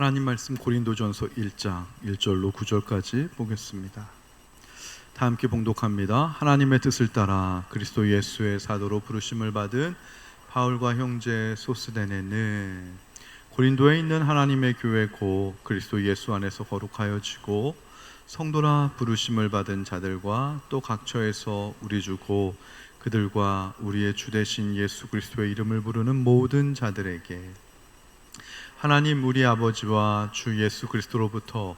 하나님 말씀 고린도전서 1장 1절로 9절까지 보겠습니다. 다 함께 봉독합니다. 하나님의 뜻을 따라 그리스도 예수의 사도로 부르심을 받은 바울과 형제 소스데네는 고린도에 있는 하나님의 교회 곧 그리스도 예수 안에서 거룩하여지고 성도라 부르심을 받은 자들과 또 각처에서 우리 주 곧 그들과 우리의 주 되신 예수 그리스도의 이름을 부르는 모든 자들에게 하나님 우리 아버지와 주 예수 그리스도로부터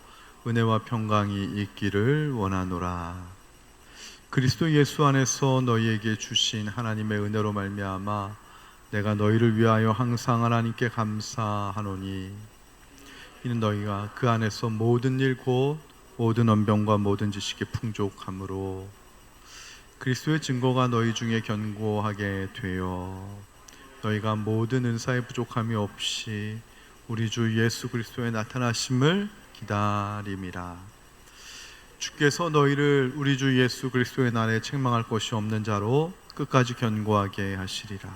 은혜와 평강이 있기를 원하노라. 그리스도 예수 안에서 너희에게 주신 하나님의 은혜로 말미암아 내가 너희를 위하여 항상 하나님께 감사하노니 이는 너희가 그 안에서 모든 일 곧 모든 언변과 모든 지식에 풍족함으로 그리스도의 증거가 너희 중에 견고하게 되어 너희가 모든 은사에 부족함이 없이 우리 주 예수 그리스도의 나타나심을 기다림이라. 주께서 너희를 우리 주 예수 그리스도의 날에 책망할 것이 없는 자로 끝까지 견고하게 하시리라.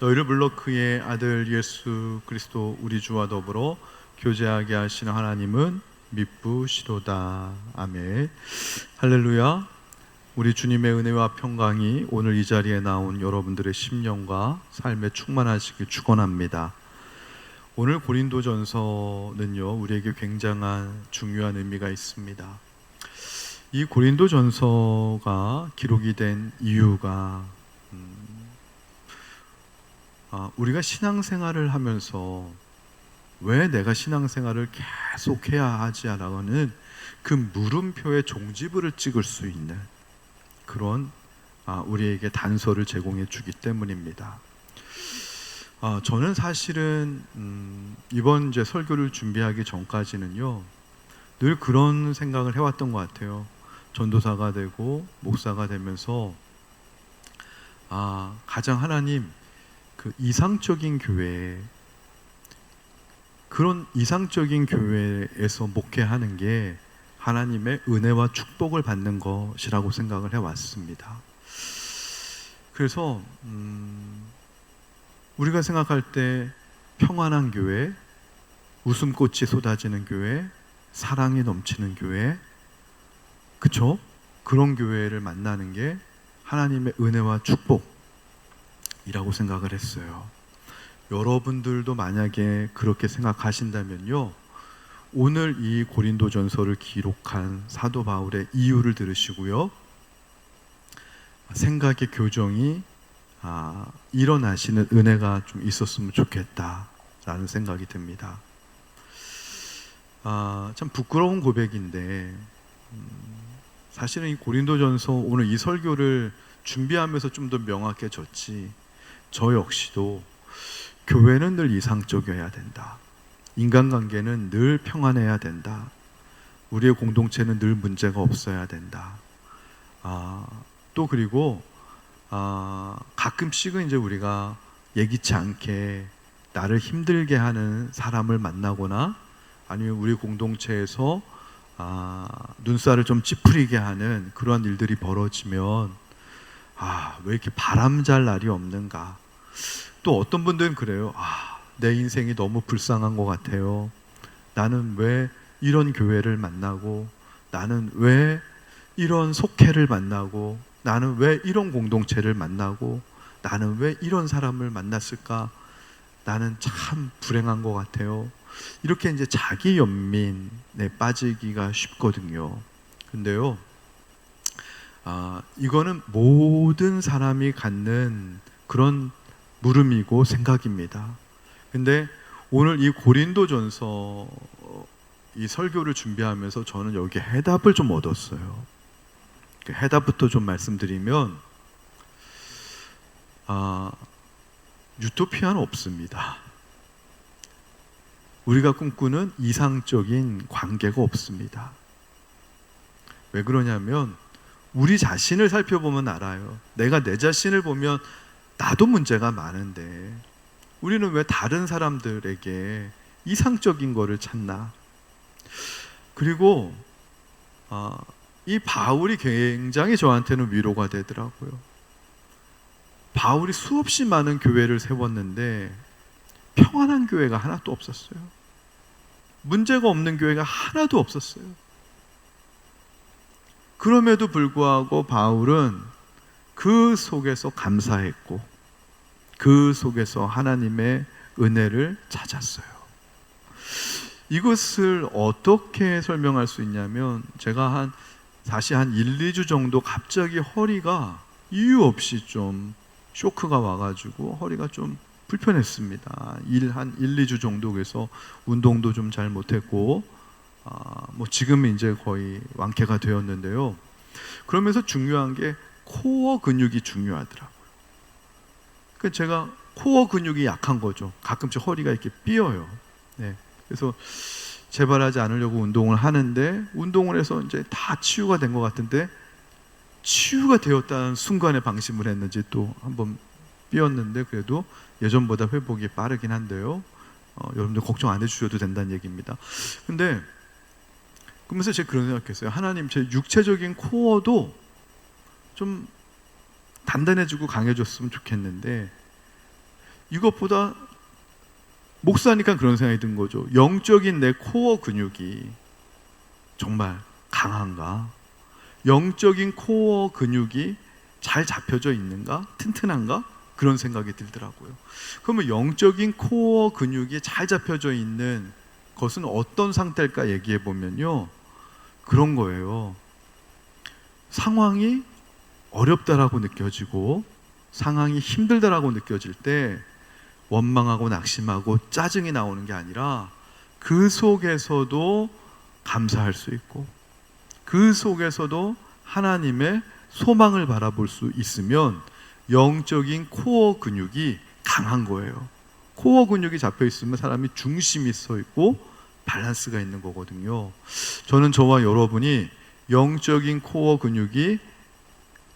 너희를 불러 그의 아들 예수 그리스도 우리 주와 더불어 교제하게 하시는 하나님은 미쁘시도다. 아멘. 할렐루야. 우리 주님의 은혜와 평강이 오늘 이 자리에 나온 여러분들의 심령과 삶에 충만하시길 축원합니다. 오늘 고린도전서는요, 우리에게 굉장한 중요한 의미가 있습니다. 이 고린도전서가 기록이 된 이유가 우리가 신앙생활을 하면서 왜 내가 신앙생활을 계속해야 하지라는 그 물음표의 종지부를 찍을 수 있는 그런 우리에게 단서를 제공해 주기 때문입니다. 저는 사실은 이번 이제 설교를 준비하기 전까지는요 늘 그런 생각을 해왔던 것 같아요. 전도사가 되고 목사가 되면서 가장 하나님 그 이상적인 교회, 그런 이상적인 교회에서 목회하는 게 하나님의 은혜와 축복을 받는 것이라고 생각을 해왔습니다. 그래서 우리가 생각할 때 평안한 교회, 웃음꽃이 쏟아지는 교회, 사랑이 넘치는 교회, 그쵸? 그런 교회를 만나는 게 하나님의 은혜와 축복이라고 생각을 했어요. 여러분들도 만약에 그렇게 생각하신다면요, 오늘 이 고린도전서를 기록한 사도 바울의 이유를 들으시고요, 생각의 교정이 일어나시는 은혜가 좀 있었으면 좋겠다라는 생각이 듭니다. 참 부끄러운 고백인데 사실은 이 고린도전서 오늘 이 설교를 준비하면서 좀 더 명확해졌지, 저 역시도 교회는 늘 이상적이어야 된다, 인간관계는 늘 평안해야 된다, 우리의 공동체는 늘 문제가 없어야 된다, 또 그리고 가끔씩은 이제 우리가 예기치 않게 나를 힘들게 하는 사람을 만나거나 아니면 우리 공동체에서 눈살을 좀 찌푸리게 하는 그러한 일들이 벌어지면 왜 이렇게 바람잘 날이 없는가. 또 어떤 분들은 그래요. 내 인생이 너무 불쌍한 것 같아요. 나는 왜 이런 교회를 만나고, 나는 왜 이런 속회를 만나고, 나는 왜 이런 공동체를 만나고, 나는 왜 이런 사람을 만났을까? 나는 참 불행한 것 같아요. 이렇게 이제 자기 연민에 빠지기가 쉽거든요. 근데요, 이거는 모든 사람이 갖는 그런 물음이고 생각입니다. 근데 오늘 이 고린도전서 이 설교를 준비하면서 저는 여기 해답을 좀 얻었어요. 그 해답부터 좀 말씀드리면 유토피아는 없습니다. 우리가 꿈꾸는 이상적인 관계가 없습니다. 왜 그러냐면 우리 자신을 살펴보면 알아요. 내가 내 자신을 보면 나도 문제가 많은데 우리는 왜 다른 사람들에게 이상적인 거를 찾나? 그리고 이 바울이 굉장히 저한테는 위로가 되더라고요. 바울이 수없이 많은 교회를 세웠는데 평안한 교회가 하나도 없었어요. 문제가 없는 교회가 하나도 없었어요. 그럼에도 불구하고 바울은 그 속에서 감사했고 그 속에서 하나님의 은혜를 찾았어요. 이것을 어떻게 설명할 수 있냐면, 제가 다시 한 1, 2주 정도 갑자기 허리가 이유 없이 좀 쇼크가 와가지고 허리가 좀 불편했습니다. 한 1, 2주 정도. 그래서 운동도 좀 잘 못했고 지금은 이제 거의 완쾌가 되었는데요. 그러면서 중요한 게 코어 근육이 중요하더라고요. 그러니까 제가 코어 근육이 약한 거죠. 가끔씩 허리가 이렇게 삐어요. 네. 그래서 재발하지 않으려고 운동을 하는데, 운동을 해서 이제 다 치유가 된 것 같은데, 치유가 되었다는 순간에 방심을 했는지 또 한번 삐었는데, 그래도 예전보다 회복이 빠르긴 한데요. 여러분들 걱정 안 해주셔도 된다는 얘기입니다. 근데 그러면서 제가 그런 생각했어요. 하나님, 제 육체적인 코어도 좀 단단해지고 강해졌으면 좋겠는데, 이것보다 목사니까 그런 생각이 든 거죠. 영적인 내 코어 근육이 정말 강한가? 영적인 코어 근육이 잘 잡혀져 있는가? 튼튼한가? 그런 생각이 들더라고요. 그러면 영적인 코어 근육이 잘 잡혀져 있는 것은 어떤 상태일까 얘기해 보면요, 그런 거예요. 상황이 어렵다라고 느껴지고 상황이 힘들다라고 느껴질 때 원망하고 낙심하고 짜증이 나오는 게 아니라, 그 속에서도 감사할 수 있고 그 속에서도 하나님의 소망을 바라볼 수 있으면 영적인 코어 근육이 강한 거예요. 코어 근육이 잡혀 있으면 사람이 중심이 서 있고 밸런스가 있는 거거든요. 저는 저와 여러분이 영적인 코어 근육이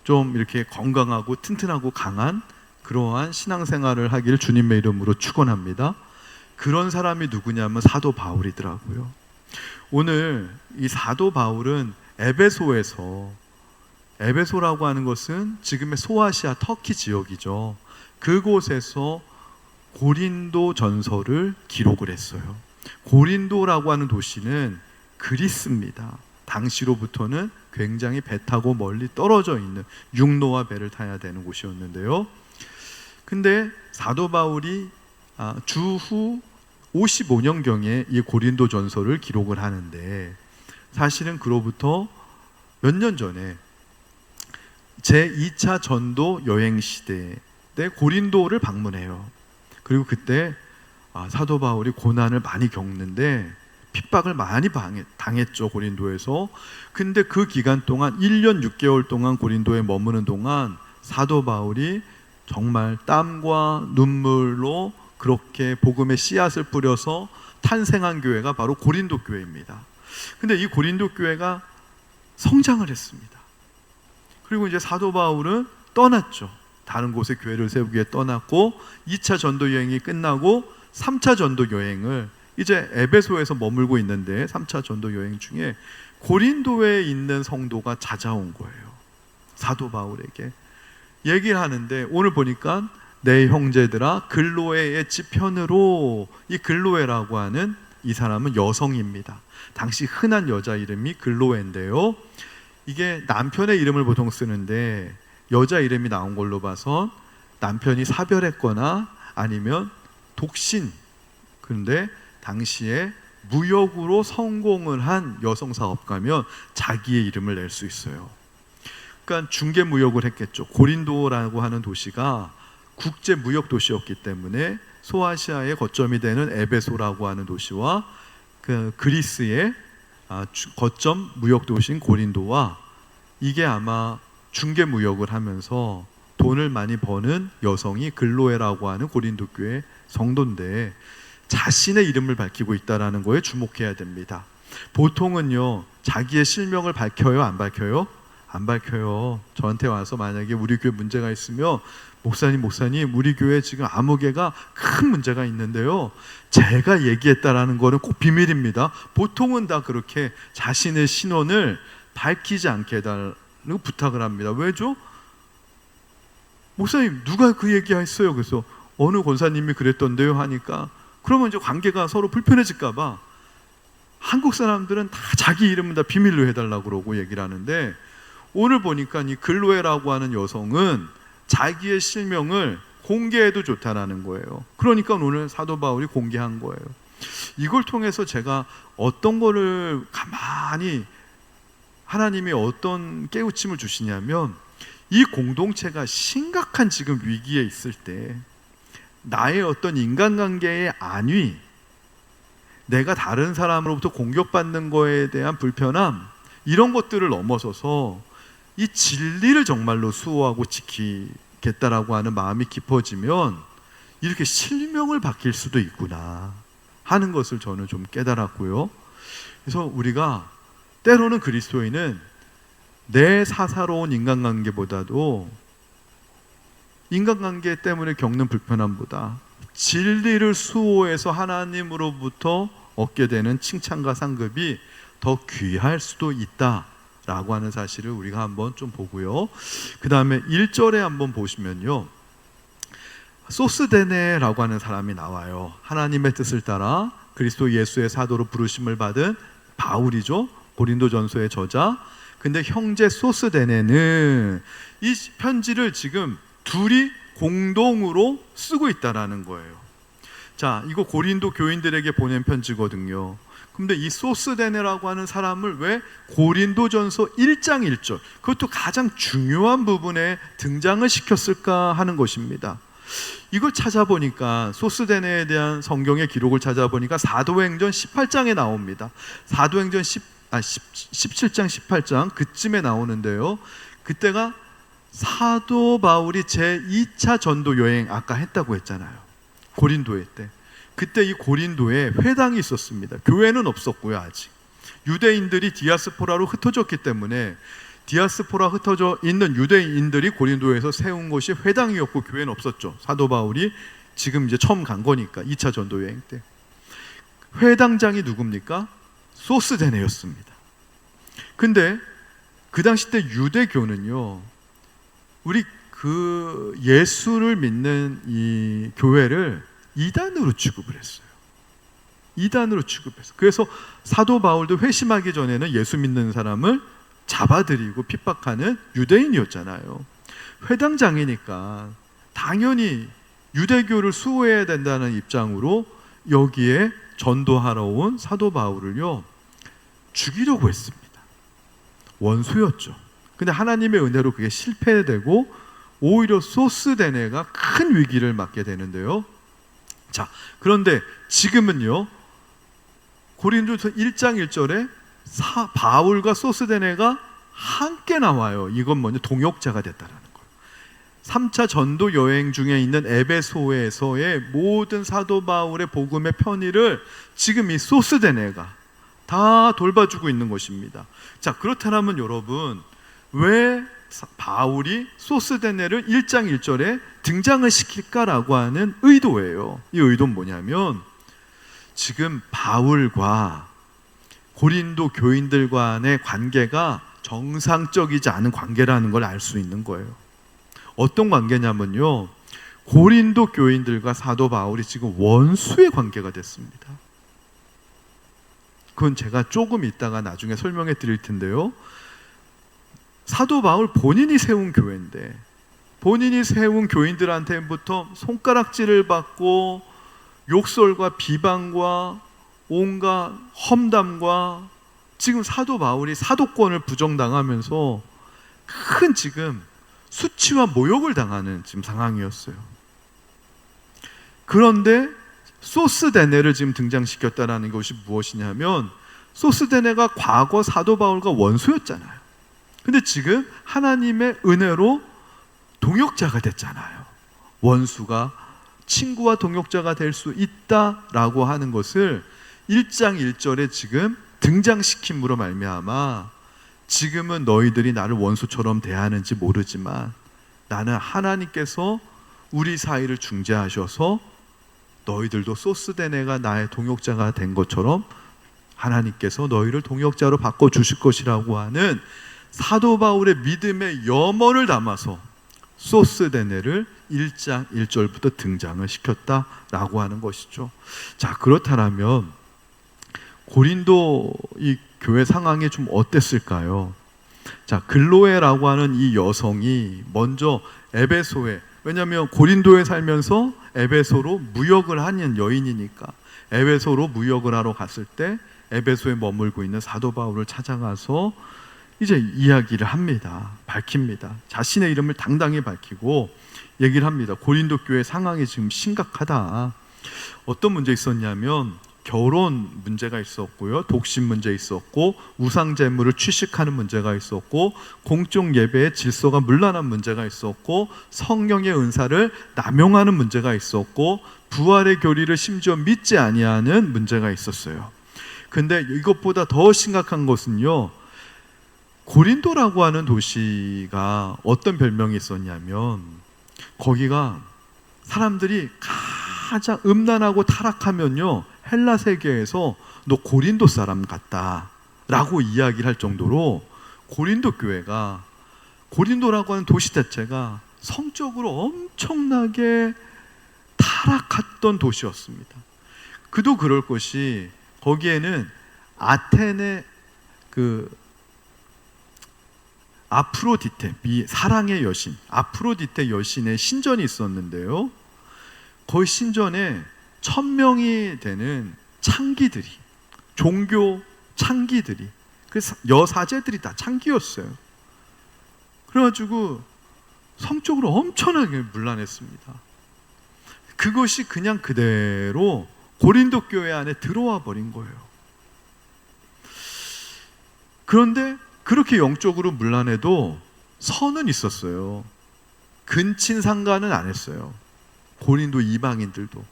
좀 이렇게 건강하고 튼튼하고 강한 그러한 신앙생활을 하기를 주님의 이름으로 축원합니다. 그런 사람이 누구냐면 사도 바울이더라고요. 오늘 이 사도 바울은 에베소라고 하는 것은 지금의 소아시아 터키 지역이죠. 그곳에서 고린도 전서를 기록을 했어요. 고린도라고 하는 도시는 그리스입니다. 당시로부터는 굉장히 배 타고 멀리 떨어져 있는, 육로와 배를 타야 되는 곳이었는데요. 근데 사도 바울이 주후 55년경에 이 고린도 전서를 기록을 하는데, 사실은 그로부터 몇 년 전에 제2차 전도 여행 시대 때 고린도를 방문해요. 그리고 그때 사도 바울이 고난을 많이 겪는데 핍박을 많이 당했죠, 고린도에서. 근데 그 기간 동안 1년 6개월 동안 고린도에 머무는 동안 사도 바울이 정말 땀과 눈물로 그렇게 복음의 씨앗을 뿌려서 탄생한 교회가 바로 고린도 교회입니다. 근데 이 고린도 교회가 성장을 했습니다. 그리고 이제 사도 바울은 떠났죠. 다른 곳에 교회를 세우기 위해 떠났고, 2차 전도 여행이 끝나고 3차 전도 여행을 이제 에베소에서 머물고 있는데, 3차 전도 여행 중에 고린도에 있는 성도가 찾아온 거예요. 사도 바울에게 얘기를 하는데, 오늘 보니까 내 형제들아 글로에의 지편으로, 이 글로에라고 하는 이 사람은 여성입니다. 당시 흔한 여자 이름이 글로에인데요, 이게 남편의 이름을 보통 쓰는데 여자 이름이 나온 걸로 봐서 남편이 사별했거나 아니면 독신, 그런데 당시에 무역으로 성공을 한 여성 사업가면 자기의 이름을 낼 수 있어요. 그러니까 중개 무역을 했겠죠. 고린도라고 하는 도시가 국제 무역 도시였기 때문에 소아시아의 거점이 되는 에베소라고 하는 도시와 그 그리스의 거점 무역 도시인 고린도와, 이게 아마 중개 무역을 하면서 돈을 많이 버는 여성이 글로에라고 하는 고린도 교회 성도인데, 자신의 이름을 밝히고 있다는 거에 주목해야 됩니다. 보통은요, 자기의 실명을 밝혀요, 안 밝혀요? 안 밝혀요. 저한테 와서 만약에 우리 교회 문제가 있으면 목사님 우리 교회 지금 아무개가 큰 문제가 있는데요, 제가 얘기했다라는 거는 꼭 비밀입니다. 보통은 다 그렇게 자신의 신원을 밝히지 않게 해달라고 부탁을 합니다. 왜죠? 목사님 누가 그 얘기했어요? 그래서 어느 권사님이 그랬던데요 하니까, 그러면 이제 관계가 서로 불편해질까 봐 한국 사람들은 다 자기 이름은 다 비밀로 해달라고 그러고 얘기를 하는데, 오늘 보니까 이 글로에라고 하는 여성은 자기의 실명을 공개해도 좋다라는 거예요. 그러니까 오늘 사도 바울이 공개한 거예요. 이걸 통해서 제가 어떤 거를 가만히 하나님이 어떤 깨우침을 주시냐면, 이 공동체가 심각한 지금 위기에 있을 때 나의 어떤 인간관계의 안위, 내가 다른 사람으로부터 공격받는 거에 대한 불편함, 이런 것들을 넘어서서 이 진리를 정말로 수호하고 지키겠다라고 하는 마음이 깊어지면 이렇게 실명을 바뀔 수도 있구나 하는 것을 저는 좀 깨달았고요. 그래서 우리가 때로는 그리스도인은 내 사사로운 인간관계보다도, 인간관계 때문에 겪는 불편함보다 진리를 수호해서 하나님으로부터 얻게 되는 칭찬과 상급이 더 귀할 수도 있다라고 하는 사실을 우리가 한번 좀 보고요. 그 다음에 1절에 한번 보시면요, 소스데네라고 하는 사람이 나와요. 하나님의 뜻을 따라 그리스도 예수의 사도로 부르심을 받은 바울이죠. 고린도전서의 저자. 근데 형제 소스데네는 이 편지를 지금 둘이 공동으로 쓰고 있다라는 거예요. 자, 이거 고린도 교인들에게 보낸 편지거든요. 근데 이 소스데네라고 하는 사람을 왜 고린도전서 1장 1절, 그것도 가장 중요한 부분에 등장을 시켰을까 하는 것입니다. 이걸 찾아보니까, 소스데네에 대한 성경의 기록을 찾아보니까 사도행전 18장에 나옵니다. 사도행전 17장 18장 그쯤에 나오는데요, 그때가 사도 바울이 제2차 전도 여행 아까 했다고 했잖아요. 고린도에 때. 그때 이 고린도에 회당이 있었습니다. 교회는 없었고요, 아직. 유대인들이 디아스포라로 흩어졌기 때문에 디아스포라 흩어져 있는 유대인들이 고린도에서 세운 곳이 회당이었고 교회는 없었죠. 사도 바울이 지금 이제 처음 간 거니까 2차 전도 여행 때. 회당장이 누굽니까? 소스데네였습니다. 근데 그 당시 때 유대교는요, 우리 그 예수를 믿는 이 교회를 이단으로 취급을 했어요. 이단으로 취급했어요. 그래서 사도 바울도 회심하기 전에는 예수 믿는 사람을 잡아들이고 핍박하는 유대인이었잖아요. 회당장이니까 당연히 유대교를 수호해야 된다는 입장으로 여기에 전도하러 온 사도 바울을요, 죽이려고 했습니다. 원수였죠. 근데 하나님의 은혜로 그게 실패되고 오히려 소스데네가 큰 위기를 맞게 되는데요. 자, 그런데 지금은요, 고린도서 1장 1절에 바울과 소스데네가 함께 나와요. 이건 뭐냐? 동역자가 됐다라는 거예요. 3차 전도 여행 중에 있는 에베소에서의 모든 사도 바울의 복음의 편의를 지금 이 소스데네가 다 돌봐주고 있는 것입니다. 자, 그렇다면 여러분, 왜 바울이 소스데네를 1장 1절에 등장을 시킬까라고 하는 의도예요. 이 의도는 뭐냐면, 지금 바울과 고린도 교인들 간의 관계가 정상적이지 않은 관계라는 걸 알 수 있는 거예요. 어떤 관계냐면요, 고린도 교인들과 사도 바울이 지금 원수의 관계가 됐습니다. 그건 제가 조금 이따가 나중에 설명해 드릴 텐데요, 사도 바울 본인이 세운 교회인데, 본인이 세운 교인들한테부터 손가락질을 받고 욕설과 비방과 온갖 험담과, 지금 사도 바울이 사도권을 부정당하면서 큰 지금 수치와 모욕을 당하는 지금 상황이었어요. 그런데 소스데네를 지금 등장시켰다는 것이 무엇이냐면, 소스데네가 과거 사도 바울과 원수였잖아요. 근데 지금 하나님의 은혜로 동역자가 됐잖아요. 원수가 친구와 동역자가 될 수 있다라고 하는 것을 1장 1절에 지금 등장시킴으로 말미암아, 지금은 너희들이 나를 원수처럼 대하는지 모르지만 나는 하나님께서 우리 사이를 중재하셔서 너희들도 소스데네가 나의 동역자가 된 것처럼 하나님께서 너희를 동역자로 바꿔주실 것이라고 하는 사도 바울의 믿음의 염원을 담아서 소스데네를 1장 1절부터 등장을 시켰다라고 하는 것이죠. 자, 그렇다면 고린도 이 교회 상황이 좀 어땠을까요? 자, 글로에라고 하는 이 여성이 먼저 에베소에, 왜냐하면 고린도에 살면서 에베소로 무역을 하는 여인이니까 에베소로 무역을 하러 갔을 때 에베소에 머물고 있는 사도 바울을 찾아가서 이제 이야기를 합니다. 밝힙니다. 자신의 이름을 당당히 밝히고 얘기를 합니다. 고린도 교회 상황이 지금 심각하다. 어떤 문제 있었냐면 결혼 문제가 있었고요, 독신 문제 있었고, 우상 제물을 취식하는 문제가 있었고, 공적 예배의 질서가 문란한 문제가 있었고, 성령의 은사를 남용하는 문제가 있었고, 부활의 교리를 심지어 믿지 아니하는 문제가 있었어요. 근데 이것보다 더 심각한 것은요, 고린도라고 하는 도시가 어떤 별명이 있었냐면 거기가 사람들이 가장 음란하고 타락하면요, 헬라 세계에서 너 고린도 사람 같다 라고 이야기를 할 정도로 고린도 교회가, 고린도라고 하는 도시 자체가 성적으로 엄청나게 타락했던 도시였습니다. 그도 그럴 것이 거기에는 아테네 아프로디테, 사랑의 여신 아프로디테 여신의 신전이 있었는데요, 거기 신전에 1000명이 되는 창기들이, 종교 창기들이, 그래서 여사제들이 다 창기였어요. 그래가지고 성적으로 엄청나게 문란했습니다. 그것이 그냥 그대로 고린도 교회 안에 들어와 버린 거예요. 그런데 그렇게 영적으로 문란해도 선은 있었어요. 근친상간은 안 했어요, 고린도 이방인들도.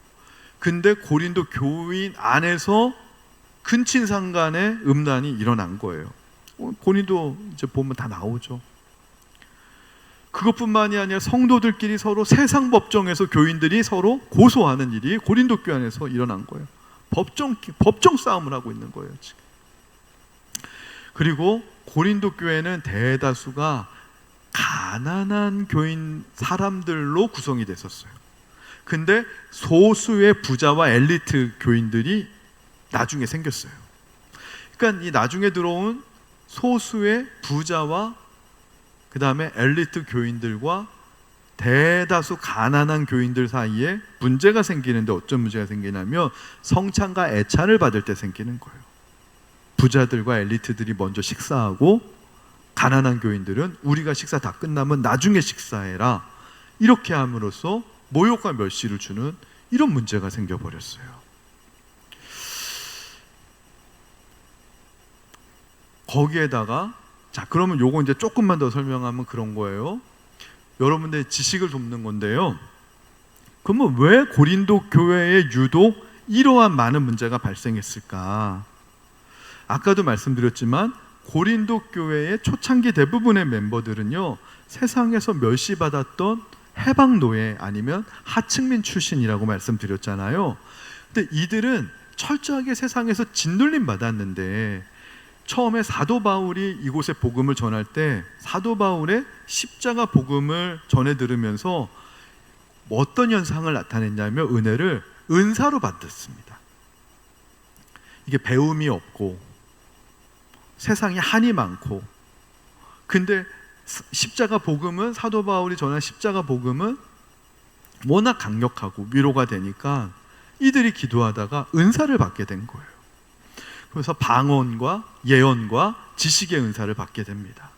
근데 고린도 교인 안에서 근친상간의 음란이 일어난 거예요. 고린도 이제 보면 다 나오죠. 그것뿐만이 아니라 성도들끼리 서로 세상 법정에서 교인들이 서로 고소하는 일이 고린도 교회 안에서 일어난 거예요. 법정 싸움을 하고 있는 거예요, 지금. 그리고 고린도 교회는 대다수가 가난한 교인 사람들로 구성이 됐었어요. 근데 소수의 부자와 엘리트 교인들이 나중에 생겼어요. 그러니까 이 나중에 들어온 소수의 부자와 그 다음에 엘리트 교인들과 대다수 가난한 교인들 사이에 문제가 생기는데, 어떤 문제가 생기냐면 성찬과 애찬을 받을 때 생기는 거예요. 부자들과 엘리트들이 먼저 식사하고 가난한 교인들은 우리가 식사 다 끝나면 나중에 식사해라, 이렇게 함으로써 모욕과 멸시를 주는 이런 문제가 생겨버렸어요. 거기에다가, 자, 그러면 요거 이제 조금만 더 설명하면 그런 거예요. 여러분들의 지식을 돕는 건데요, 그러면 왜 고린도 교회에 유독 이러한 많은 문제가 발생했을까? 아까도 말씀드렸지만 고린도 교회의 초창기 대부분의 멤버들은요, 세상에서 멸시받았던 해방노예 아니면 하층민 출신이라고 말씀드렸잖아요. 근데 이들은 철저하게 세상에서 짓눌림 받았는데, 처음에 사도 바울이 이곳에 복음을 전할 때 사도 바울의 십자가 복음을 전해 들으면서 어떤 현상을 나타냈냐면 은사로 받았습니다. 이게 배움이 없고 세상에 한이 많고, 근데 십자가 복음은, 사도 바울이 전한 십자가 복음은 워낙 강력하고 위로가 되니까 이들이 기도하다가 은사를 받게 된 거예요. 그래서 방언과 예언과 지식의 은사를 받게 됩니다.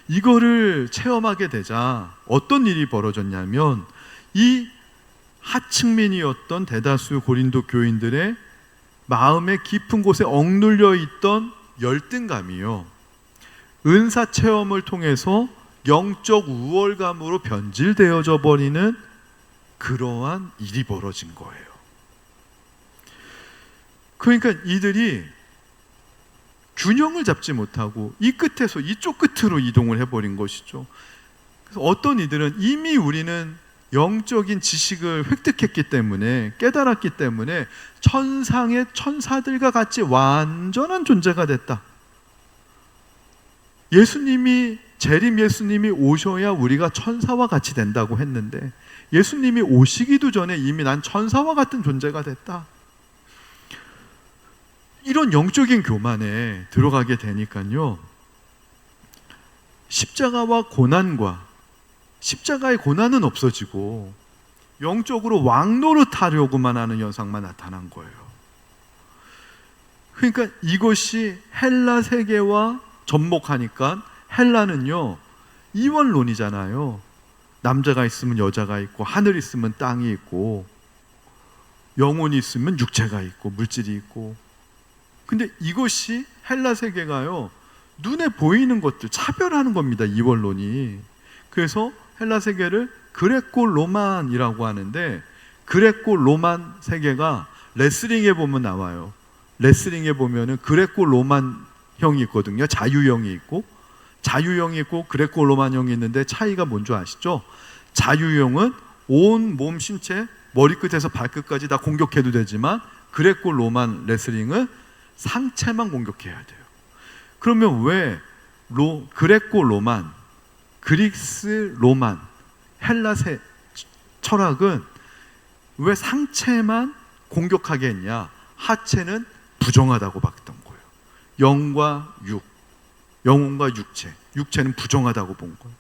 이거를 체험하게 되자 어떤 일이 벌어졌냐면, 이 하층민이었던 대다수 고린도 교인들의 마음의 깊은 곳에 억눌려 있던 열등감이요, 은사 체험을 통해서 영적 우월감으로 변질되어져 버리는 그러한 일이 벌어진 거예요. 그러니까 이들이 균형을 잡지 못하고 이 끝에서 이쪽 끝으로 이동을 해버린 것이죠. 그래서 어떤 이들은 이미 우리는 영적인 지식을 획득했기 때문에, 깨달았기 때문에 천상의 천사들과 같이 완전한 존재가 됐다. 재림 예수님이 오셔야 우리가 천사와 같이 된다고 했는데, 예수님이 오시기도 전에 이미 난 천사와 같은 존재가 됐다. 이런 영적인 교만에 들어가게 되니까요, 십자가와 고난과 십자가의 고난은 없어지고 영적으로 왕노릇하려고만 하는 현상만 나타난 거예요. 그러니까 이것이 헬라 세계와 접목하니까, 헬라는요 이원론이잖아요. 남자가 있으면 여자가 있고, 하늘이 있으면 땅이 있고, 영혼이 있으면 육체가 있고, 물질이 있고. 근데 이것이 헬라 세계가요, 눈에 보이는 것들 차별하는 겁니다, 이원론이. 그래서 헬라 세계를 그레코 로만이라고 하는데, 그레코 로만 세계가 레슬링에 보면 나와요. 레슬링에 보면은 그레코 로만형이 있거든요. 자유형이 있고, 자유형이 있고 그레코 로만형이 있는데 차이가 뭔지 아시죠? 자유형은 온 몸 신체 머리끝에서 발끝까지 다 공격해도 되지만, 그레코 로만 레슬링은 상체만 공격해야 돼요. 그러면 왜 그레코 로만, 그리스 로만, 헬라세 철학은 왜 상체만 공격하게 했냐? 하체는 부정하다고 봤던 거예요. 영과 육, 영혼과 육체, 육체는 부정하다고 본 거예요.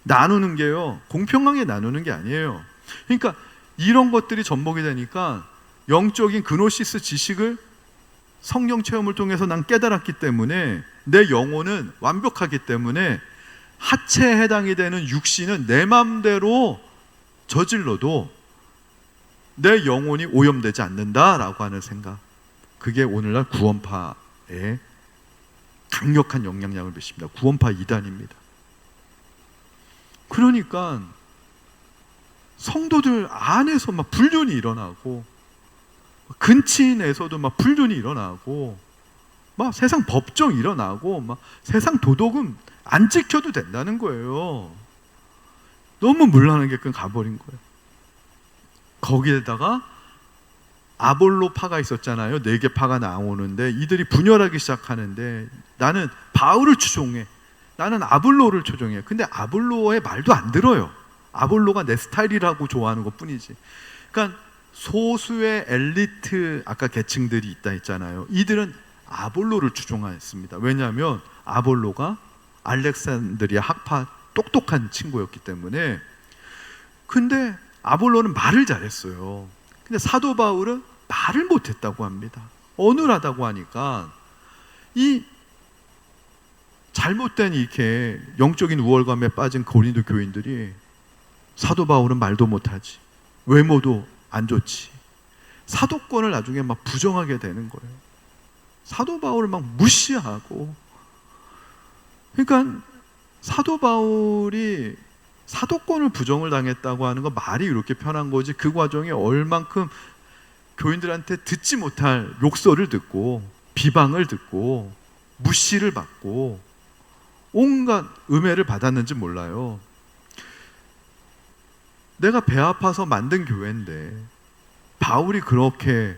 나누는 게요, 공평하게 나누는 게 아니에요. 그러니까 이런 것들이 접목이 되니까 영적인 그노시스 지식을 성령 체험을 통해서 난 깨달았기 때문에, 내 영혼은 완벽하기 때문에 하체에 해당이 되는 육신은 내 마음대로 저질러도 내 영혼이 오염되지 않는다라고 하는 생각, 그게 오늘날 구원파의 강력한 영향력을 미칩니다. 구원파 이단입니다. 그러니까 성도들 안에서 막 불륜이 일어나고, 근친에서도 막 불륜이 일어나고, 막 세상 법정 일어나고, 막 세상 도덕은 안 지켜도 된다는 거예요. 너무 물란하게 가버린 거예요. 거기에다가 아볼로 파가 있었잖아요. 4개 파가 나오는데 이들이 분열하기 시작하는데, 나는 바울을 추종해, 나는 아볼로를 추종해. 근데 아볼로의 말도 안 들어요. 아볼로가 내 스타일이라고 좋아하는 것 뿐이지. 그러니까 소수의 엘리트 아까 계층들이 있다 했잖아요. 이들은 아볼로를 추종했습니다. 왜냐하면 아볼로가 알렉산드리아 학파 똑똑한 친구였기 때문에. 근데 아볼로는 말을 잘했어요. 근데 사도 바울은 말을 못했다고 합니다. 어눌하다고 하니까 이 잘못된 이렇게 영적인 우월감에 빠진 고린도 교인들이, 사도 바울은 말도 못하지, 외모도 안 좋지, 사도권을 나중에 막 부정하게 되는 거예요. 사도 바울을 막 무시하고. 그러니까 사도 바울이 사도권을 부정을 당했다고 하는 거 말이 이렇게 편한 거지, 그 과정에 얼만큼 교인들한테 듣지 못할 욕설을 듣고, 비방을 듣고, 무시를 받고, 온갖 음해를 받았는지 몰라요. 내가 배 아파서 만든 교회인데 바울이 그렇게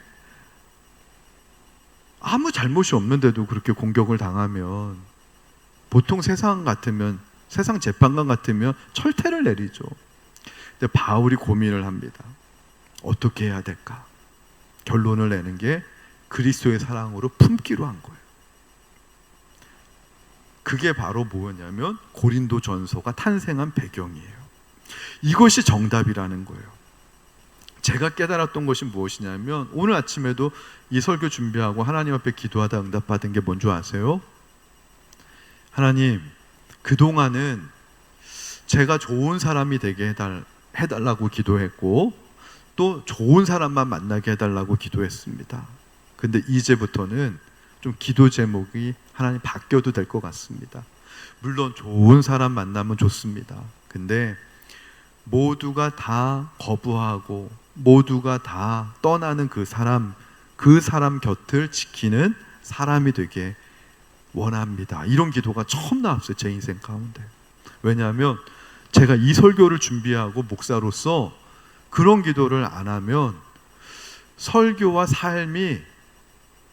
아무 잘못이 없는데도 그렇게 공격을 당하면, 보통 세상 같으면, 세상 재판관 같으면 철퇴를 내리죠. 근데 바울이 고민을 합니다. 어떻게 해야 될까? 결론을 내는 게 그리스도의 사랑으로 품기로 한 거예요. 그게 바로 뭐냐면 고린도 전서가 탄생한 배경이에요. 이것이 정답이라는 거예요. 제가 깨달았던 것이 무엇이냐면, 오늘 아침에도 이 설교 준비하고 하나님 앞에 기도하다 응답받은 게 뭔지 아세요? 하나님, 그동안은 제가 좋은 사람이 되게 해달라고 기도했고, 또 좋은 사람만 만나게 해달라고 기도했습니다. 근데 이제부터는 좀 기도 제목이 하나님 바뀌어도 될 것 같습니다. 물론 좋은 사람 만나면 좋습니다. 근데 모두가 다 거부하고 모두가 다 떠나는 그 사람 곁을 지키는 사람이 되게 원합니다. 이런 기도가 처음 나왔어요, 제 인생 가운데. 왜냐하면 제가 이 설교를 준비하고 목사로서 그런 기도를 안 하면 설교와 삶이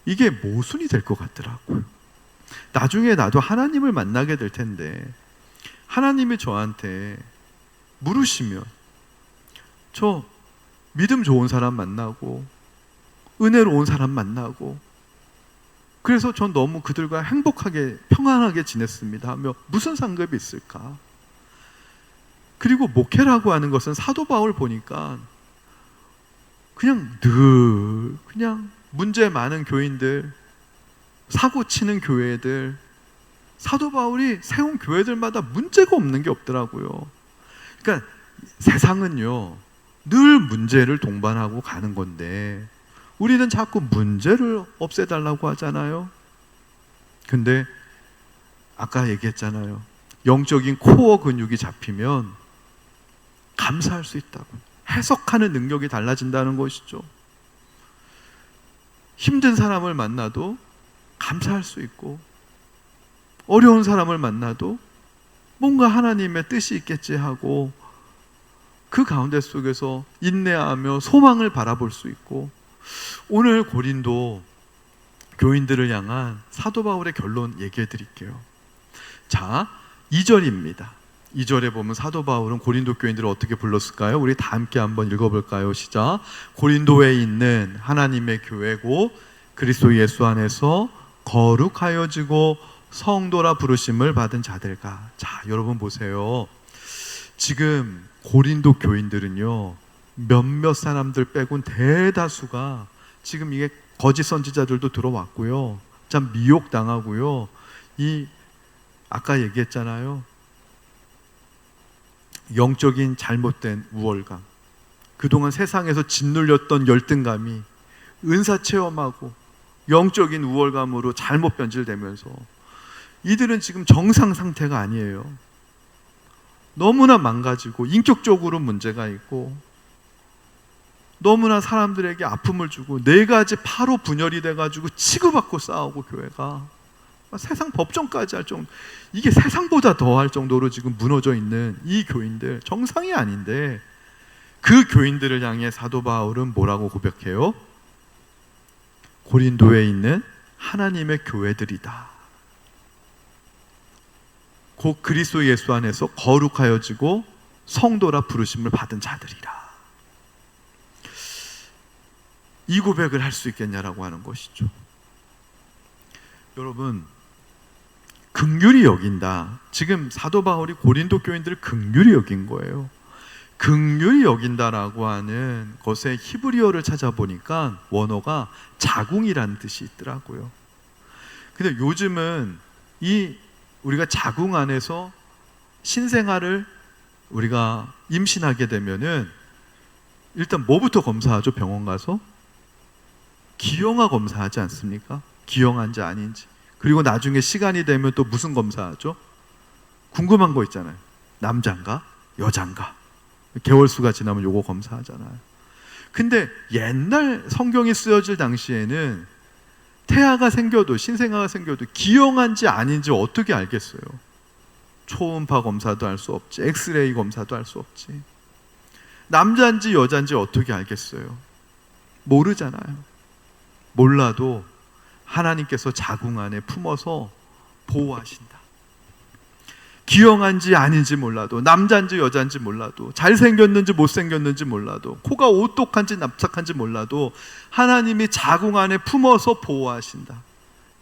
이게 모순이 될 것 같더라고요. 나중에 나도 하나님을 만나게 될 텐데, 하나님이 저한테 물으시면 저 믿음 좋은 사람 만나고 은혜로운 사람 만나고 그래서 전 너무 그들과 행복하게 평안하게 지냈습니다 하며 무슨 상급이 있을까? 그리고 목회라고 하는 것은 사도 바울 보니까 그냥 늘 그냥 문제 많은 교인들, 사고 치는 교회들, 사도 바울이 세운 교회들마다 문제가 없는 게 없더라고요. 그러니까 세상은요 늘 문제를 동반하고 가는 건데 우리는 자꾸 문제를 없애달라고 하잖아요. 근데 아까 얘기했잖아요. 영적인 코어 근육이 잡히면 감사할 수 있다고. 해석하는 능력이 달라진다는 것이죠. 힘든 사람을 만나도 감사할 수 있고, 어려운 사람을 만나도 뭔가 하나님의 뜻이 있겠지 하고 그 가운데 속에서 인내하며 소망을 바라볼 수 있고, 오늘 고린도 교인들을 향한 사도 바울의 결론 얘기해 드릴게요. 자, 2절입니다. 2절에 보면 사도 바울은 고린도 교인들을 어떻게 불렀을까요? 우리 다 함께 한번 읽어볼까요? 시작. 고린도에 있는 하나님의 교회고 그리스도 예수 안에서 거룩하여지고 성도라 부르심을 받은 자들과. 자, 여러분 보세요. 지금 고린도 교인들은요 몇몇 사람들 빼곤 대다수가 지금 이게 거짓 선지자들도 들어왔고요, 참 미혹당하고요, 이 아까 얘기했잖아요, 영적인 잘못된 우월감, 그동안 세상에서 짓눌렸던 열등감이 은사 체험하고 영적인 우월감으로 잘못 변질되면서 이들은 지금 정상 상태가 아니에요. 너무나 망가지고 인격적으로 문제가 있고 너무나 사람들에게 아픔을 주고 네 가지 파로 분열이 돼가지고 치고받고 싸우고, 교회가 세상 법정까지 할 정도, 이게 세상보다 더 할 정도로 지금 무너져 있는 이 교인들, 정상이 아닌데 그 교인들을 향해 사도 바울은 뭐라고 고백해요? 고린도에 있는 하나님의 교회들이다. 곧 그리스도 예수 안에서 거룩하여지고 성도라 부르심을 받은 자들이라. 이 고백을 할 수 있겠냐라고 하는 것이죠. 여러분, 긍휼히 여긴다. 지금 사도 바울이 고린도 교인들을 긍휼히 여긴 거예요. 긍휼히 여긴다라고 하는 것의 히브리어를 찾아보니까 원어가 자궁이라는 뜻이 있더라고요. 근데 요즘은 우리가 자궁 안에서 신생아를 우리가 임신하게 되면은 일단 뭐부터 검사하죠? 병원 가서 기형아 검사하지 않습니까? 기형한지 아닌지. 그리고 나중에 시간이 되면 또 무슨 검사하죠? 궁금한 거 있잖아요. 남잔가? 여잔가? 개월수가 지나면 요거 검사하잖아요. 근데 옛날 성경이 쓰여질 당시에는 태아가 생겨도, 신생아가 생겨도 기형한지 아닌지 어떻게 알겠어요? 초음파 검사도 할 수 없지, 엑스레이 검사도 할 수 없지. 남자인지 여자인지 어떻게 알겠어요? 모르잖아요. 몰라도 하나님께서 자궁 안에 품어서 보호하신다. 기형한지 아닌지 몰라도, 남자인지 여자인지 몰라도, 잘생겼는지 못생겼는지 몰라도, 코가 오똑한지 납작한지 몰라도 하나님이 자궁 안에 품어서 보호하신다.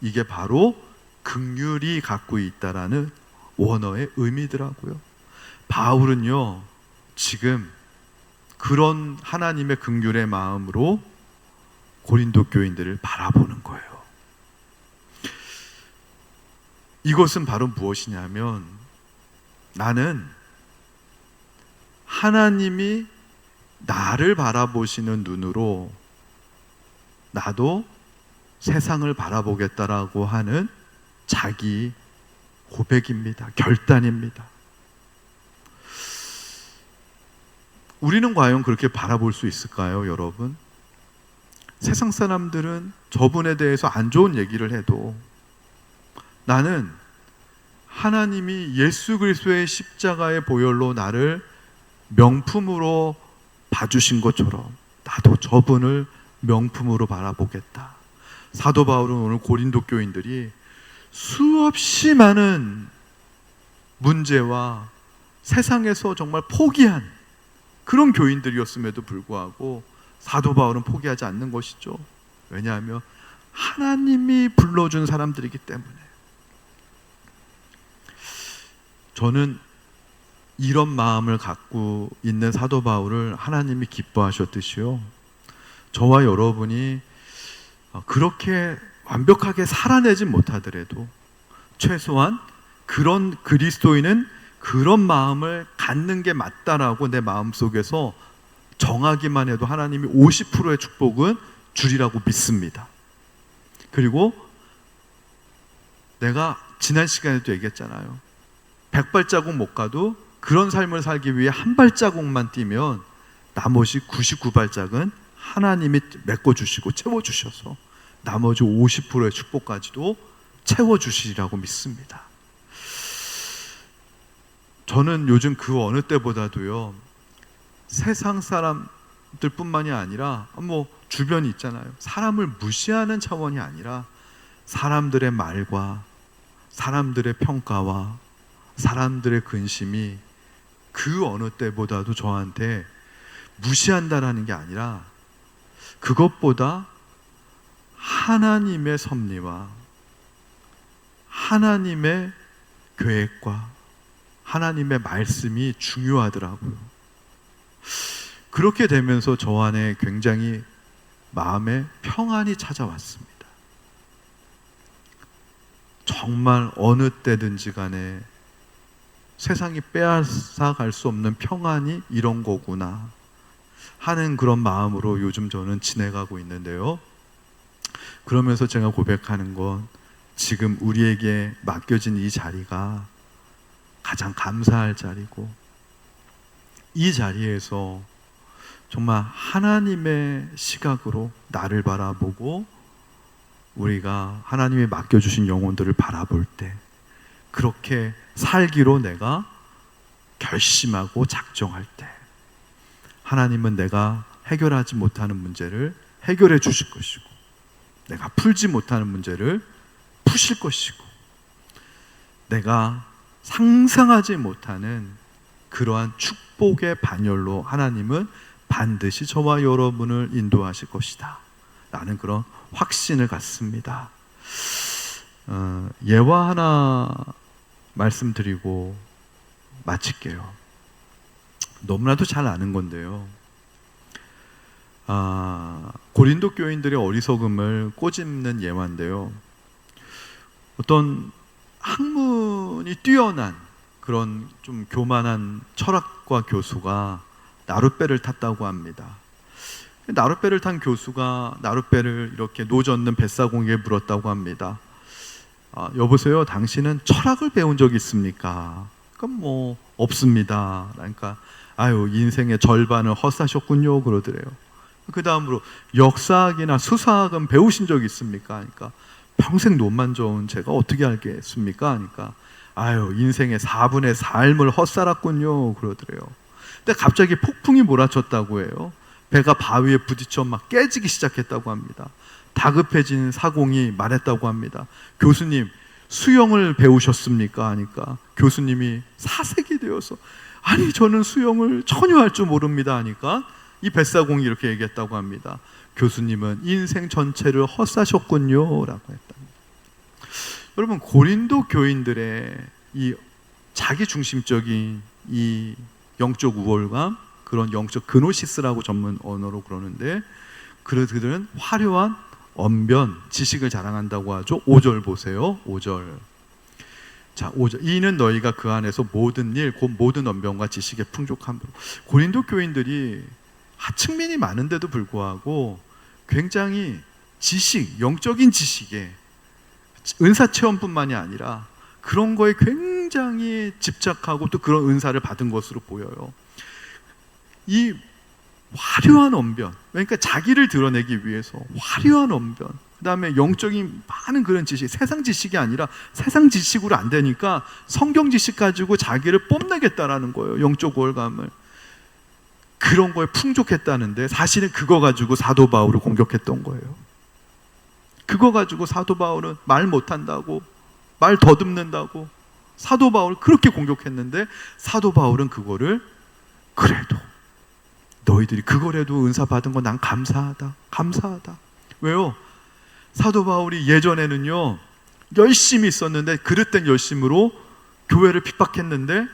이게 바로 긍휼이 갖고 있다라는 원어의 의미더라고요. 바울은요 지금 그런 하나님의 긍휼의 마음으로 고린도 교인들을 바라보는 거예요. 이것은 바로 무엇이냐면, 나는 하나님이 나를 바라보시는 눈으로 나도 세상을 바라보겠다라고 하는 자기 고백입니다. 결단입니다. 우리는 과연 그렇게 바라볼 수 있을까요, 여러분? 세상 사람들은 저분에 대해서 안 좋은 얘기를 해도 나는 하나님이 예수 그리스도의 십자가의 보혈로 나를 명품으로 봐주신 것처럼 나도 저분을 명품으로 바라보겠다. 사도 바울은 오늘 고린도 교인들이 수없이 많은 문제와 세상에서 정말 포기한 그런 교인들이었음에도 불구하고 사도 바울은 포기하지 않는 것이죠. 왜냐하면 하나님이 불러준 사람들이기 때문에. 저는 이런 마음을 갖고 있는 사도 바울을 하나님이 기뻐하셨듯이요, 저와 여러분이 그렇게 완벽하게 살아내지 못하더라도 최소한 그런 그리스도인은 그런 마음을 갖는 게 맞다라고 내 마음속에서 정하기만 해도 하나님이 50%의 축복은 주리라고 믿습니다. 그리고 내가 지난 시간에도 얘기했잖아요. 100발자국 못 가도 그런 삶을 살기 위해 한 발자국만 뛰면 나머지 99발짝은 하나님이 메꿔주시고 채워주셔서 나머지 50%의 축복까지도 채워주시리라고 믿습니다. 저는 요즘 그 어느 때보다도요, 세상 사람들 뿐만이 아니라 주변이 있잖아요. 사람을 무시하는 차원이 아니라 사람들의 말과 사람들의 평가와 사람들의 근심이 그 어느 때보다도 저한테 무시한다라는 게 아니라 그것보다 하나님의 섭리와 하나님의 계획과 하나님의 말씀이 중요하더라고요. 그렇게 되면서 저 안에 굉장히 마음에 평안이 찾아왔습니다. 정말 어느 때든지 간에 세상이 빼앗아갈 수 없는 평안이 이런 거구나 하는 그런 마음으로 요즘 저는 지내가고 있는데요. 그러면서 제가 고백하는 건 지금 우리에게 맡겨진 이 자리가 가장 감사할 자리고, 이 자리에서 정말 하나님의 시각으로 나를 바라보고 우리가 하나님이 맡겨주신 영혼들을 바라볼 때 그렇게 살기로 내가 결심하고 작정할 때 하나님은 내가 해결하지 못하는 문제를 해결해 주실 것이고 내가 풀지 못하는 문제를 푸실 것이고 내가 상상하지 못하는 그러한 축복의 반열로 하나님은 반드시 저와 여러분을 인도하실 것이다 라는 그런 확신을 갖습니다. 예화 하나 말씀드리고 마칠게요. 너무나도 잘 아는 건데요, 고린도 교인들의 어리석음을 꼬집는 예화인데요, 어떤 학문이 뛰어난 그런 좀 교만한 철학과 교수가 나룻배를 탔다고 합니다. 나룻배를 탄 교수가 나룻배를 이렇게 노젓는 뱃사공에 물었다고 합니다. 여보세요, 당신은 철학을 배운 적 있습니까? 그럼 없습니다. 그러니까 인생의 절반을 헛사셨군요 그러더래요. 그 다음으로 역사학이나 수사학은 배우신 적 있습니까? 그러니까 평생 논만 좋은 제가 어떻게 알겠습니까? 그러니까 인생의 4분의 4삶을 헛살았군요 그러더래요. 근데 갑자기 폭풍이 몰아쳤다고 해요. 배가 바위에 부딪혀 막 깨지기 시작했다고 합니다. 다급해진 사공이 말했다고 합니다. 교수님, 수영을 배우셨습니까? 하니까 교수님이 사색이 되어서 저는 수영을 전혀 할 줄 모릅니다 하니까 이 뱃사공이 이렇게 얘기했다고 합니다. 교수님은 인생 전체를 헛사셨군요 라고 했답니다. 여러분, 고린도 교인들의 이 자기중심적인 이 영적 우월감, 그런 영적 그노시스라고 전문 언어로 그러는데, 그들은 화려한 언변, 지식을 자랑한다고 하죠. 5절 보세요. 5절. 자, 5절. 이는 너희가 그 안에서 모든 일, 곧 모든 언변과 지식의 풍족함으로. 고린도 교인들이 하층민이 많은데도 불구하고 굉장히 지식, 영적인 지식에 은사 체험뿐만이 아니라 그런 거에 굉장히 집착하고 또 그런 은사를 받은 것으로 보여요. 이 화려한 언변, 그러니까 자기를 드러내기 위해서 화려한 언변, 그 다음에 영적인 많은 그런 지식, 세상 지식이 아니라 세상 지식으로 안 되니까 성경 지식 가지고 자기를 뽐내겠다라는 거예요. 영적 우월감을. 그런 거에 풍족했다는데 사실은 그거 가지고 사도 바울을 공격했던 거예요. 그거 가지고 사도 바울은 말 못한다고, 말 더듬는다고 사도 바울을 그렇게 공격했는데, 사도 바울은 그거를 그래도 너희들이 그거라도 은사 받은 거 난 감사하다. 왜요? 사도 바울이 예전에는요 열심히 있었는데, 그릇된 열심으로 교회를 핍박했는데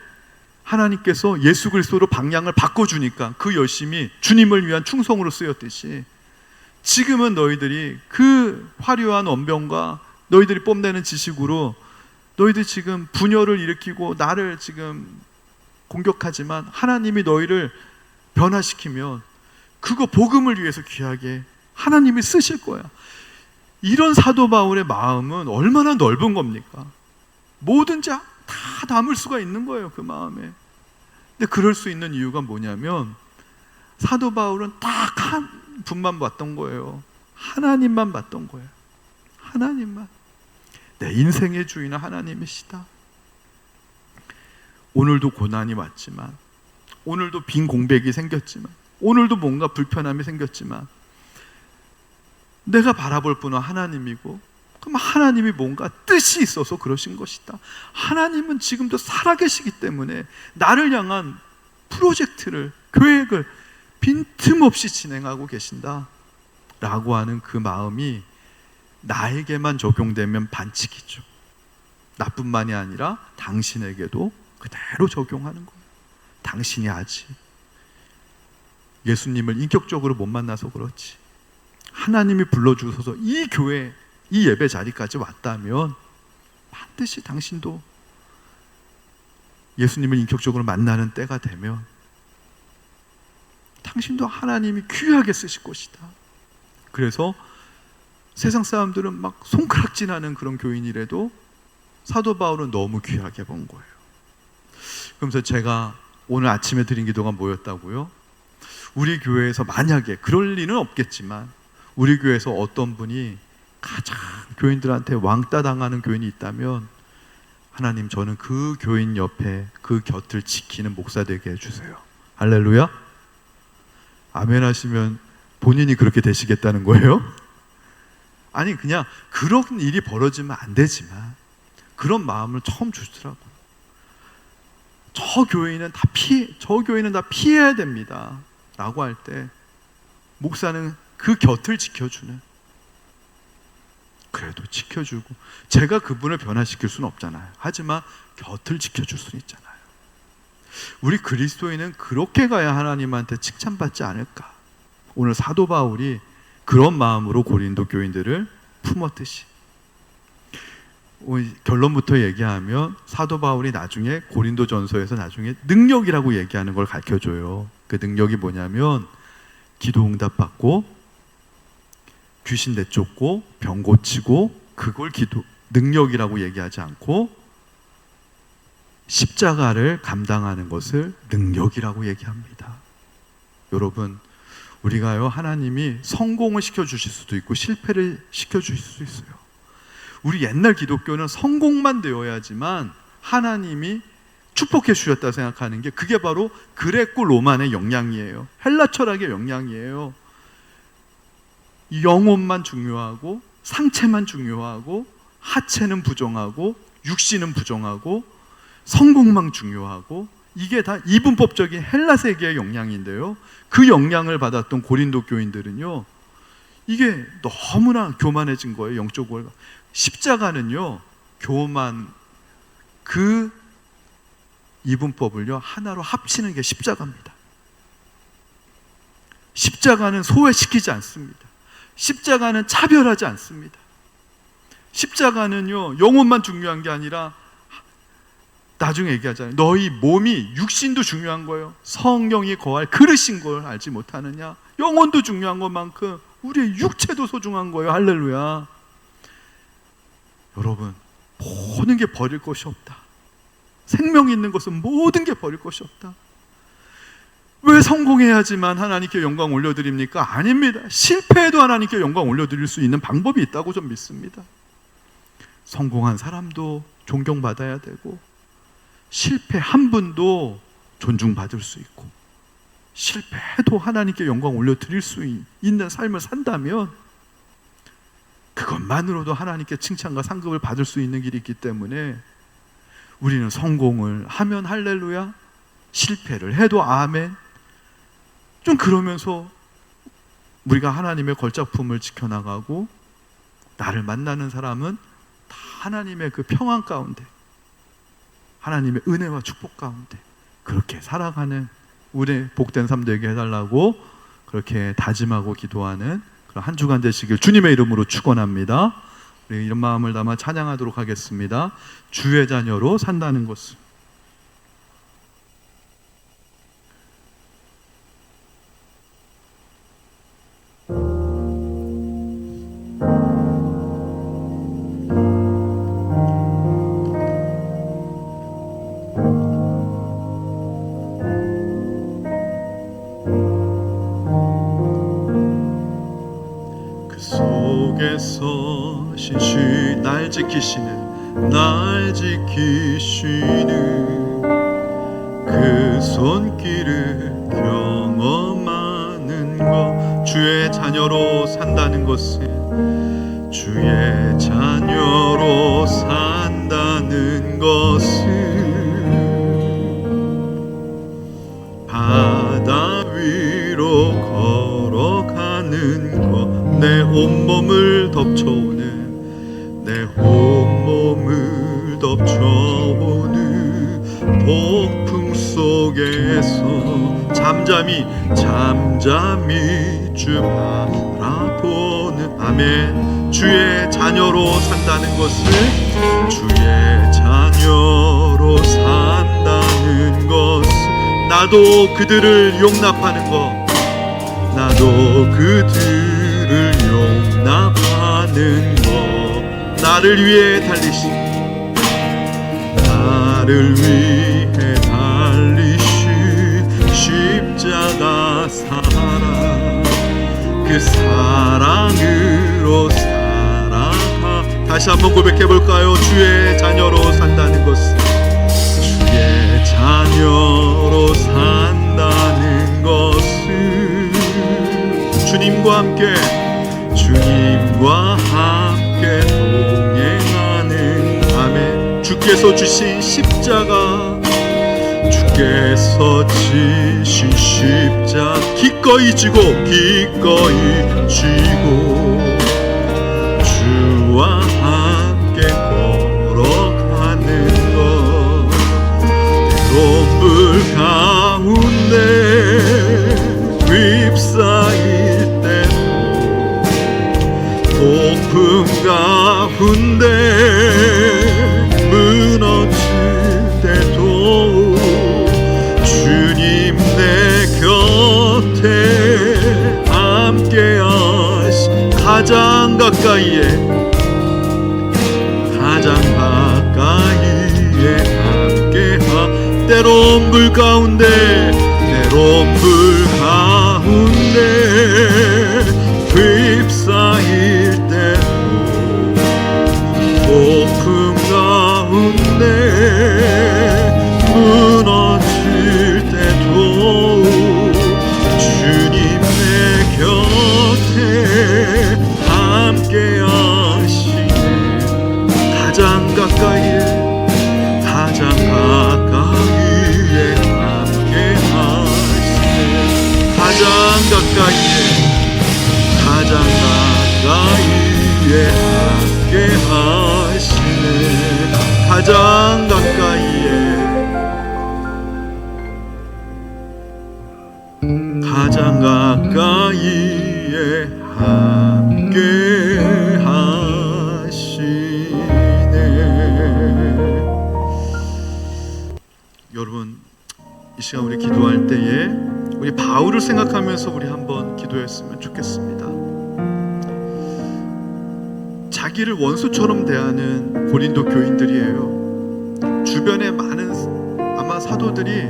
하나님께서 예수 그리스도로 방향을 바꿔주니까 그 열심이 주님을 위한 충성으로 쓰였듯이, 지금은 너희들이 그 화려한 언변과 너희들이 뽐내는 지식으로 너희들 지금 분열을 일으키고 나를 지금 공격하지만, 하나님이 너희를 변화시키면 그거 복음을 위해서 귀하게 하나님이 쓰실 거야. 이런 사도 바울의 마음은 얼마나 넓은 겁니까? 뭐든지 다 담을 수가 있는 거예요, 그 마음에. 근데 그럴 수 있는 이유가 뭐냐면, 사도 바울은 딱 한 분만 봤던 거예요. 하나님만 봤던 거예요. 하나님만. 내 인생의 주인은 하나님이시다. 오늘도 고난이 왔지만, 오늘도 빈 공백이 생겼지만, 오늘도 뭔가 불편함이 생겼지만, 내가 바라볼 분은 하나님이고, 그럼 하나님이 뭔가 뜻이 있어서 그러신 것이다. 하나님은 지금도 살아계시기 때문에 나를 향한 프로젝트를, 계획을 빈틈없이 진행하고 계신다 라고 하는 그 마음이 나에게만 적용되면 반칙이죠. 나뿐만이 아니라 당신에게도 그대로 적용하는 거예요. 당신이 아직 예수님을 인격적으로 못 만나서 그렇지, 하나님이 불러주셔서 이 교회, 이 예배 자리까지 왔다면 반드시 당신도 예수님을 인격적으로 만나는 때가 되면 당신도 하나님이 귀하게 쓰실 것이다. 그래서 세상 사람들은 막 손가락질하는 그런 교인이라도 사도 바울은 너무 귀하게 본 거예요. 그러면서 제가 오늘 아침에 드린 기도가 뭐였다고요? 우리 교회에서 만약에, 그럴 리는 없겠지만, 우리 교회에서 어떤 분이 가장 교인들한테 왕따 당하는 교인이 있다면, 하나님, 저는 그 교인 옆에 그 곁을 지키는 목사 되게 해주세요. 할렐루야. 아멘 하시면 본인이 그렇게 되시겠다는 거예요? 아니, 그냥 그런 일이 벌어지면 안 되지만 그런 마음을 처음 주시더라고요. 저 교인은 다 피해야 됩니다 라고 할 때, 목사는 그 곁을 지켜주는, 그래도 지켜주고, 제가 그분을 변화시킬 수는 없잖아요. 하지만 곁을 지켜줄 수는 있잖아요. 우리 그리스도인은 그렇게 가야 하나님한테 칭찬받지 않을까. 오늘 사도 바울이 그런 마음으로 고린도 교인들을 품었듯이, 결론부터 얘기하면 사도 바울이 나중에 고린도 전서에서 나중에 능력이라고 얘기하는 걸 가르쳐줘요. 그 능력이 뭐냐면, 기도 응답받고 귀신 내쫓고 병 고치고, 그걸 능력이라고 얘기하지 않고 십자가를 감당하는 것을 능력이라고 얘기합니다. 여러분, 우리가요, 하나님이 성공을 시켜주실 수도 있고 실패를 시켜주실 수도 있어요. 우리 옛날 기독교는 성공만 되어야지만 하나님이 축복해 주셨다고 생각하는 게, 그게 바로 그레코 로만의 영향이에요. 헬라 철학의 영향이에요. 영혼만 중요하고 상체만 중요하고 하체는 부정하고 육신은 부정하고 성공만 중요하고, 이게 다 이분법적인 헬라 세계의 영향인데요, 그 영향을 받았던 고린도 교인들은요, 이게 너무나 교만해진 거예요. 영적으로. 십자가는요, 교만, 그 이분법을요 하나로 합치는 게 십자가입니다. 십자가는 소외시키지 않습니다. 십자가는 차별하지 않습니다. 십자가는요 영혼만 중요한 게 아니라, 나중에 얘기하잖아요. 너희 몸이, 육신도 중요한 거예요. 성령이 거할 그릇인 걸 알지 못하느냐. 영혼도 중요한 것만큼 우리의 육체도 소중한 거예요. 할렐루야. 여러분, 모든 게 버릴 것이 없다. 생명 있는 것은 모든 게 버릴 것이 없다. 왜 성공해야지만 하나님께 영광 올려드립니까? 아닙니다. 실패해도 하나님께 영광 올려드릴 수 있는 방법이 있다고 좀 믿습니다. 성공한 사람도 존경받아야 되고, 실패한 분도 존중받을 수 있고, 실패해도 하나님께 영광 올려드릴 수 있는 삶을 산다면 그것만으로도 하나님께 칭찬과 상급을 받을 수 있는 길이 있기 때문에, 우리는 성공을 하면 할렐루야, 실패를 해도 아멘. 좀 그러면서 우리가 하나님의 걸작품을 지켜나가고 나를 만나는 사람은 다 하나님의 그 평안 가운데, 하나님의 은혜와 축복 가운데 그렇게 살아가는 우리 복된 삶 되게 해달라고 그렇게 다짐하고 기도하는 그런 한 주간 되시길 주님의 이름으로 축원합니다. 우리 이런 마음을 담아 찬양하도록 하겠습니다. 주의 자녀로 산다는 것을. 속에서 신실히 날 지키시는 그 손길을 경험하는 것, 주의 자녀로 산다는 것은, 주의 자녀로 산다는 것은 바다 위로 걸어가는 것, 내 온몸을 덮쳐오는, 내 온몸을 덮쳐오는 폭풍 속에서 잠잠히 주 바라보는, 아멘. 주의 자녀로 산다는 것을, 주의 자녀로 산다는 것은, 나도 그들을 용납하는 것, 나도 그들을 용납하는 것, 나를 위해 달리신, 나를 위해 달리신 십자가 사랑, 그 사랑으로 살아가. 다시 한번 고백해볼까요? 주의 자녀로 산다는 것은, 주의 자녀로 산다는 것은 주님과 함께 동행하는, 아멘. 주께서 주신 십자가, 주께서 지신 십자가 기꺼이 지고 주와 함께 걸어가는 것, 때론 불 가운데 휩싸일 때도, 폭풍 가운데 무너질 때도 주님 내 곁에 함께하시, 가장 가까이에 함께하. 때론 불 가운데 휩싸일 때도, 폭풍 가운데 무너질 때도 주님 내 곁에 함께 하시네. 가장 가까이에 함께 하시네. 가장 가까이에 함께 하시네. 가장 가까이에 함께 하시네. 여러분, 이 시간 우리 기도할 때에 우리 바울을 생각하면서 우리 한번 기도했으면 좋겠습니다. 자기를 원수처럼 대하는 고린도 교인들이에요. 주변에 많은 아마 사도들이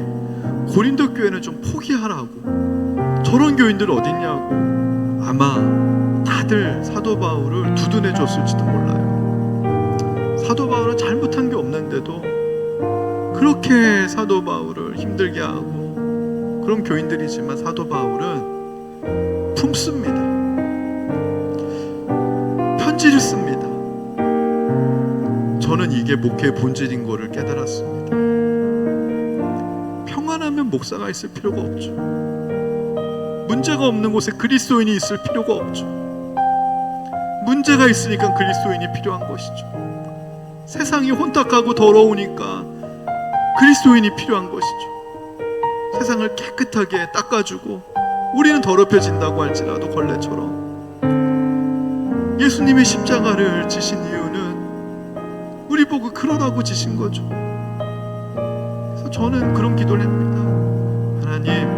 고린도 교회는 좀 포기하라고, 저런 교인들 어딨냐고 아마 다들 사도 바울을 두둔해 줬을지도 몰라요. 사도 바울은 잘못한 게 없는데도 그렇게 사도 바울을 힘들게 하고, 그런 교인들이지만 사도 바울은 품습니다. 편지를 씁니다. 저는 이게 목회의 본질인 거를 깨달았습니다. 평안하면 목사가 있을 필요가 없죠. 문제가 없는 곳에 그리스도인이 있을 필요가 없죠. 문제가 있으니까 그리스도인이 필요한 것이죠. 세상이 혼탁하고 더러우니까 그리스도인이 필요한 것이죠. 세상을 깨끗하게 닦아주고 우리는 더럽혀진다고 할지라도 걸레처럼 예수님이 십자가를 지신 이유는 우리 보고 그러라고 지신 거죠. 그래서 저는 그런 기도를 합니다. 하나님,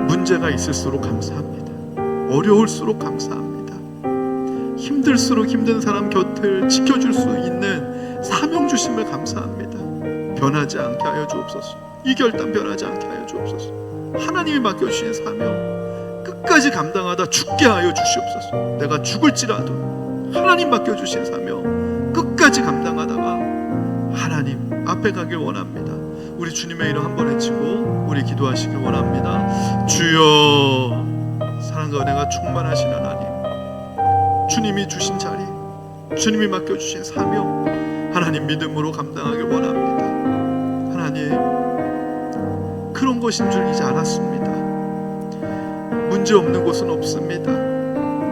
문제가 있을수록 감사합니다. 어려울수록 감사합니다. 힘들수록 힘든 사람 곁을 지켜줄 수 있는 사명 주심을 감사합니다. 변하지 않게 하여 주옵소서. 이 결단 변하지 않게 하여 주옵소서. 하나님이 맡겨주신 사명 끝까지 감당하다 죽게 하여 주시옵소서. 내가 죽을지라도 하나님 맡겨주신 사명 끝까지 감당하다가 하나님 앞에 가길 원합니다. 우리 주님의 이름 한번 외치고 우리 기도하시길 원합니다. 주여, 사랑과 은혜가 충만하신 하나님, 주님이 주신 자리, 주님이 맡겨주신 사명 하나님 믿음으로 감당하길 원합니다. 하나님, 그런 것인 줄 이제 알았습니다. 문제 없는 곳은 없습니다.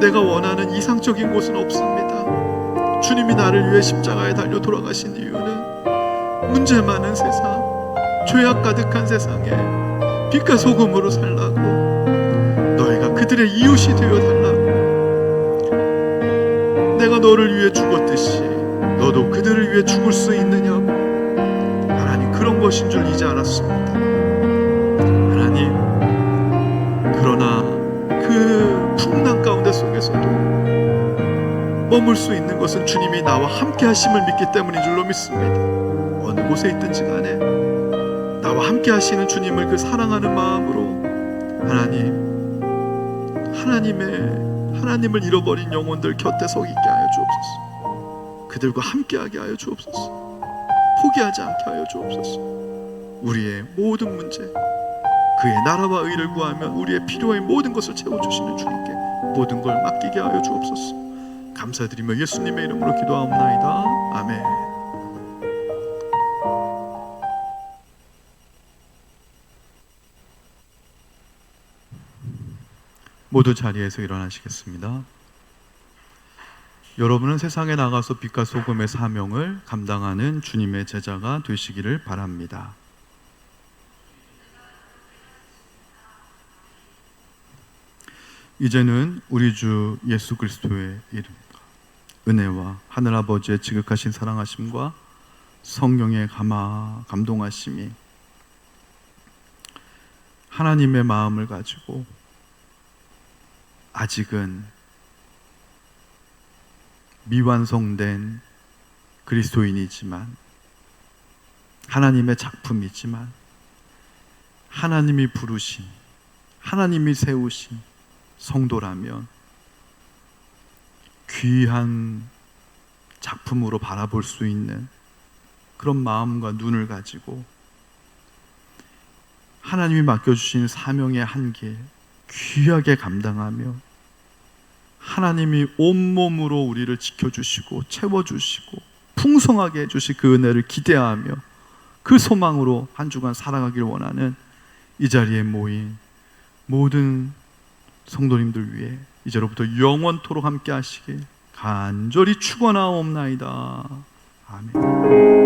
내가 원하는 이상적인 곳은 없습니다. 주님이 나를 위해 십자가에 달려 돌아가신 이유는 문제 많은 세상, 죄악 가득한 세상에 빛과 소금으로 살라고, 너희가 그들의 이웃이 되어 달라고, 내가 너를 위해 죽었듯이 너도 그들을 위해 죽을 수 있느냐고. 하나님, 그런 것인 줄 이제 알았습니다. 하나님, 그러나 그 풍랑 가운데 속에서도 머물 수 있는 것은 주님이 나와 함께 하심을 믿기 때문인 줄로 믿습니다. 어느 곳에 있든지 간에 나와 함께 하시는 주님을 그 사랑하는 마음으로 하나님을 잃어버린 영혼들 곁에 서 있게 하여 주옵소서. 그들과 함께하게 하여 주옵소서. 포기하지 않게 하여 주옵소서. 우리의 모든 문제, 그의 나라와 의를 구하면 우리의 필요한 모든 것을 채워주시는 주님께 모든 걸 맡기게 하여 주옵소서. 감사드리며 예수님의 이름으로 기도하옵나이다. 아멘. 모두 자리에서 일어나시겠습니다. 여러분은 세상에 나가서 빛과 소금의 사명을 감당하는 주님의 제자가 되시기를 바랍니다. 이제는 우리 주 예수 그리스도의 이름과 은혜와 하늘아버지의 지극하신 사랑하심과 성령의 감동하심이 하나님의 마음을 가지고 아직은 미완성된 그리스도인이지만, 하나님의 작품이지만, 하나님이 부르신, 하나님이 세우신 성도라면 귀한 작품으로 바라볼 수 있는 그런 마음과 눈을 가지고 하나님이 맡겨주신 사명의 한길 귀하게 감당하며 하나님이 온몸으로 우리를 지켜주시고 채워주시고 풍성하게 해주실 그 은혜를 기대하며 그 소망으로 한 주간 살아가길 원하는 이 자리에 모인 모든 성도님들 위해 이제로부터 영원토록 함께 하시길 간절히 축원하옵나이다. 아멘.